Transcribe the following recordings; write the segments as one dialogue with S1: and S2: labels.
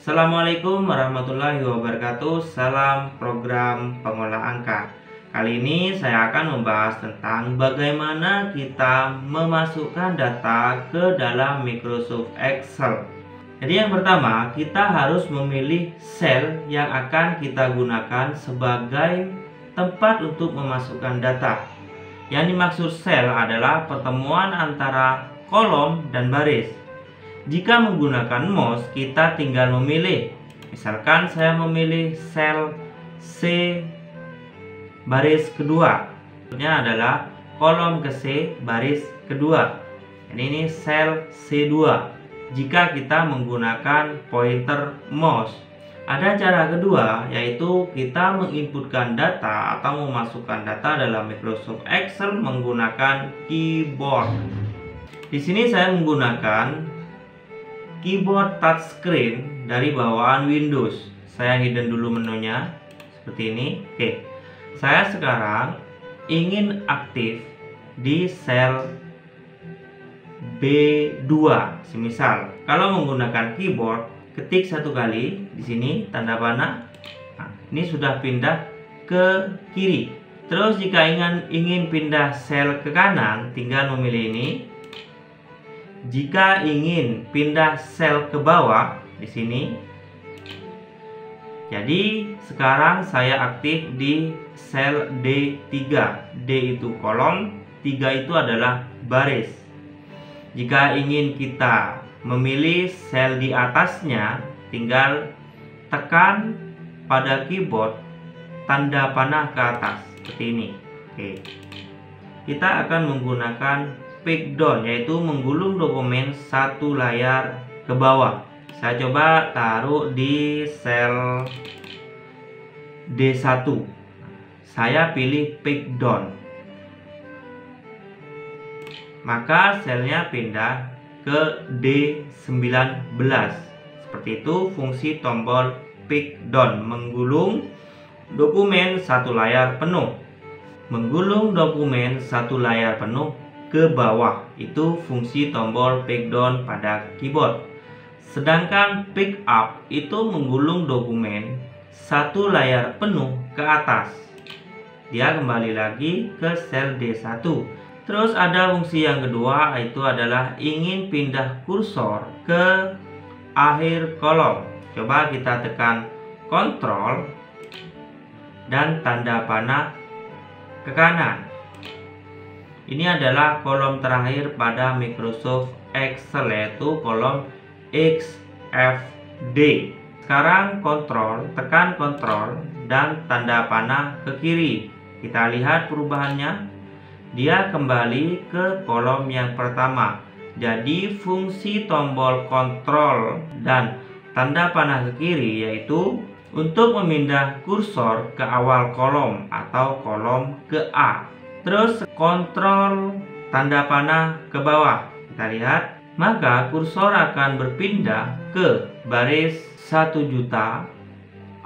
S1: Assalamualaikum warahmatullahi wabarakatuh. Salam program pengolah angka. Kali ini saya akan membahas tentang bagaimana kita memasukkan data ke dalam Microsoft Excel. Jadi yang pertama, kita harus memilih sel yang akan kita gunakan sebagai tempat untuk memasukkan data. Yang dimaksud sel adalah pertemuan antara kolom dan baris. Jika menggunakan mouse, kita tinggal memilih. Misalkan saya memilih sel C baris kedua. Maksudnya adalah kolom ke C baris kedua. Ini sel C2. Jika kita menggunakan pointer mouse. Ada cara kedua, yaitu kita menginputkan data atau memasukkan data dalam Microsoft Excel menggunakan keyboard. Di sini saya menggunakan keyboard touchscreen dari bawaan Windows. Saya hidden dulu menunya seperti ini. Oke, saya sekarang ingin aktif di sel B2. Semisal kalau menggunakan keyboard, ketik satu kali di sini tanda panah. Nah, ini sudah pindah ke kiri. Terus jika ingin pindah sel ke kanan, tinggal memilih ini. Jika ingin pindah sel ke bawah di sini, jadi sekarang saya aktif di sel D3. D itu kolom, 3 itu adalah baris. Jika ingin kita memilih sel di atasnya, tinggal tekan pada keyboard tanda panah ke atas seperti ini. Oke. Kita akan menggunakan pick down, yaitu menggulung dokumen satu layar ke bawah. Saya coba taruh di sel D1. Saya pilih pick down. Maka selnya pindah ke D19. Seperti itu fungsi tombol pick down, menggulung dokumen satu layar penuh. Menggulung dokumen satu layar penuh ke bawah, itu fungsi tombol pick down pada keyboard. Sedangkan pick up itu menggulung dokumen satu layar penuh ke atas. Dia kembali lagi ke sel D1. Terus ada fungsi yang kedua, yaitu adalah ingin pindah kursor ke akhir kolom. Coba kita tekan Ctrl dan tanda panah ke kanan. Ini adalah kolom terakhir pada Microsoft Excel, yaitu kolom XFD. Sekarang tekan Ctrl dan tanda panah ke kiri. Kita lihat perubahannya. Dia kembali ke kolom yang pertama. Jadi fungsi tombol Ctrl dan tanda panah ke kiri yaitu untuk memindah kursor ke awal kolom atau kolom ke A. Terus kontrol tanda panah ke bawah. Kita lihat, maka kursor akan berpindah ke baris 1.048.576.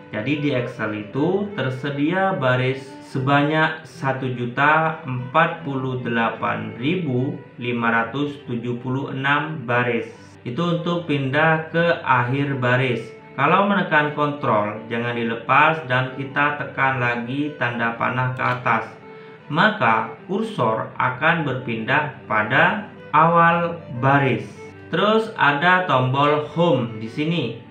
S1: Jadi di Excel itu tersedia baris sebanyak 1.048.576 baris. Itu untuk pindah ke akhir baris. Kalau menekan Ctrl, jangan dilepas dan kita tekan lagi tanda panah ke atas. Maka kursor akan berpindah pada awal baris. Terus ada tombol Home di sini.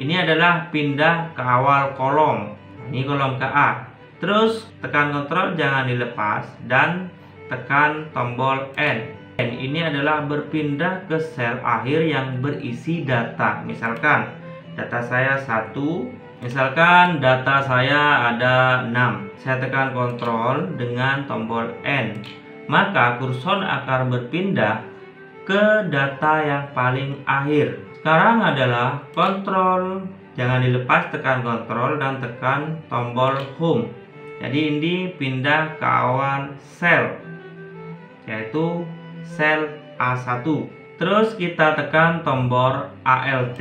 S1: Ini adalah pindah ke awal kolom. Ini kolom ke A. Terus tekan Ctrl, jangan dilepas dan tekan tombol N. N ini adalah berpindah ke sel akhir yang berisi data. Misalkan data saya 1, misalkan data saya ada 6. Saya tekan Ctrl dengan tombol N. Maka kursor akan berpindah ke data yang paling akhir. Sekarang adalah Ctrl, jangan dilepas, tekan Ctrl dan tekan tombol Home. Jadi ini pindah ke awal sel, yaitu sel A1. Terus kita tekan tombol Alt,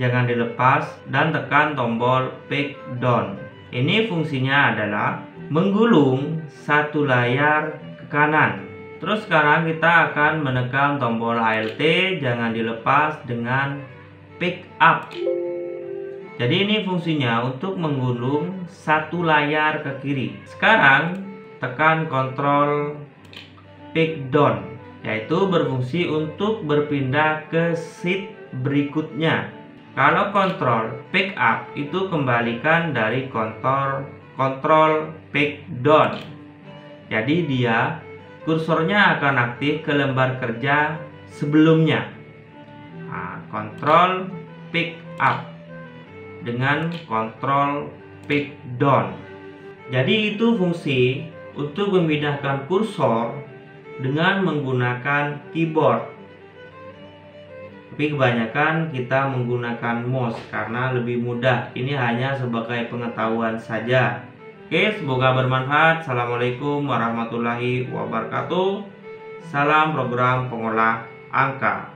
S1: jangan dilepas dan tekan tombol pick down. Ini fungsinya adalah menggulung satu layar ke kanan. Terus sekarang kita akan menekan tombol Alt, jangan dilepas dengan pick up. Jadi ini fungsinya untuk menggulung satu layar ke kiri. Sekarang tekan Ctrl pick down, yaitu berfungsi untuk berpindah ke sheet berikutnya. Kalau Ctrl pick up itu kembalikan dari Ctrl pick down. Jadi dia kursornya akan aktif ke lembar kerja sebelumnya. Ctrl pick up dengan Ctrl pick down. Jadi itu fungsi untuk memindahkan kursor dengan menggunakan keyboard. Tapi kebanyakan kita menggunakan mouse karena lebih mudah. Ini hanya sebagai pengetahuan saja. Oke, semoga bermanfaat. Assalamualaikum warahmatullahi wabarakatuh. Salam program pengolah angka.